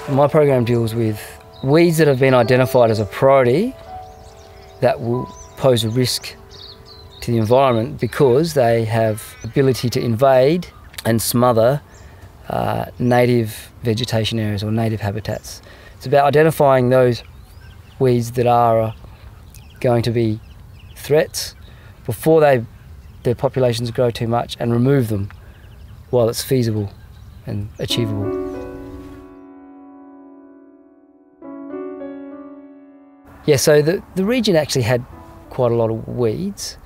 My program deals with weeds that have been identified as a priority that will pose a risk to the environment because they have ability to invade and smother native vegetation areas or native habitats. It's about identifying those weeds that are going to be threats before their populations grow too much and remove them while it's feasible and achievable. Yeah, so the region actually had quite a lot of weeds,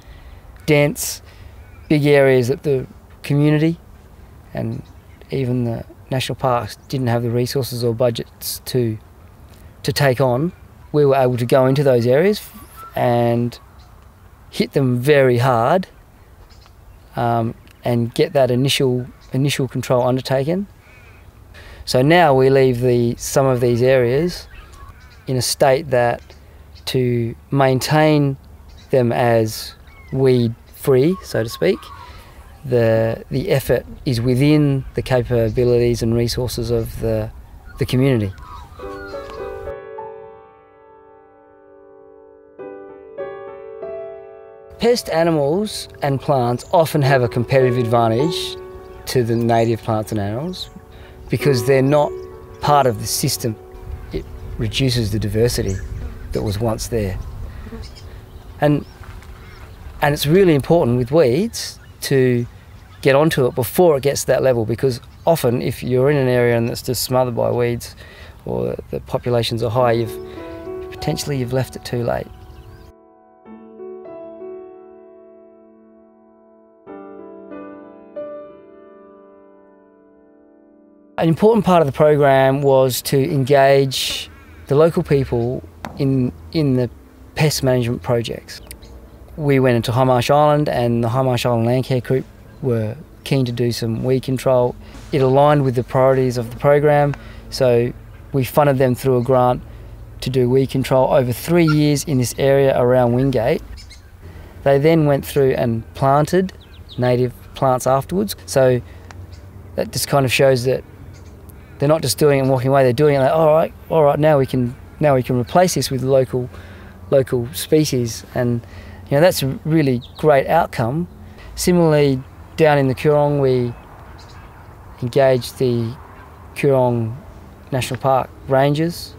dense, big areas that the community and even the national parks didn't have the resources or budgets to take on. We were able to go into those areas and hit them very hard and get that initial control undertaken. So now we leave some of these areas in a state that to maintain them as weed-free, so to speak, the effort is within the capabilities and resources of the community. Pest animals and plants often have a competitive advantage to the native plants and animals because they're not part of the system. It reduces the diversity that was once there. And it's really important with weeds to get onto it before it gets to that level, because often if you're in an area and it's just smothered by weeds or the populations are high, you've left it too late. An important part of the program was to engage the local people in the pest management projects. We went into High Marsh Island, and the High Marsh Island Landcare Group were keen to do some weed control. It aligned with the priorities of the program, so we funded them through a grant to do weed control over 3 years in this area around Wingate. They then went through and planted native plants afterwards, so that just kind of shows that they're not just doing it and walking away, they're doing it like, all right, now we can replace this with local species, and you know, that's a really great outcome. Similarly, down in the Coorong, we engaged the Coorong National Park rangers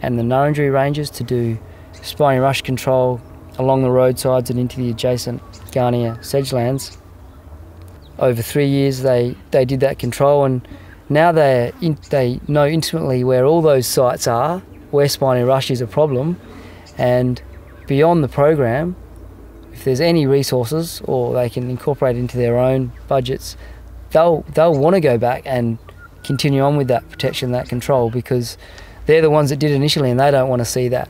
and the Nurrunjeri rangers to do spiny rush control along the roadsides and into the adjacent Garnia sedgelands. Over 3 years they did that control, and now they know intimately where all those sites are, where spiny rush is a problem, and beyond the program, if there's any resources or they can incorporate into their own budgets, they'll want to go back and continue on with that protection, that control, because they're the ones that did it initially and they don't want to see that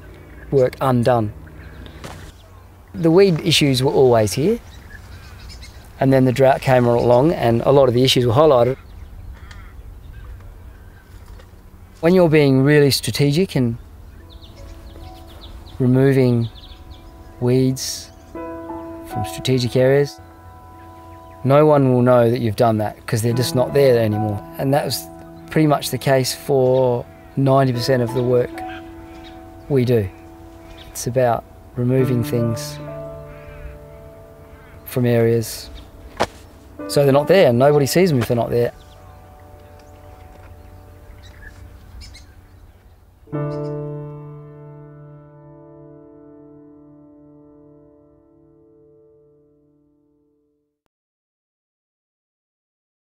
work undone. The weed issues were always here, and then the drought came along and a lot of the issues were highlighted. When you're being really strategic and removing weeds from strategic areas, no one will know that you've done that because they're just not there anymore. And that was pretty much the case for 90% of the work we do. It's about removing things from areas so they're not there and nobody sees them if they're not there.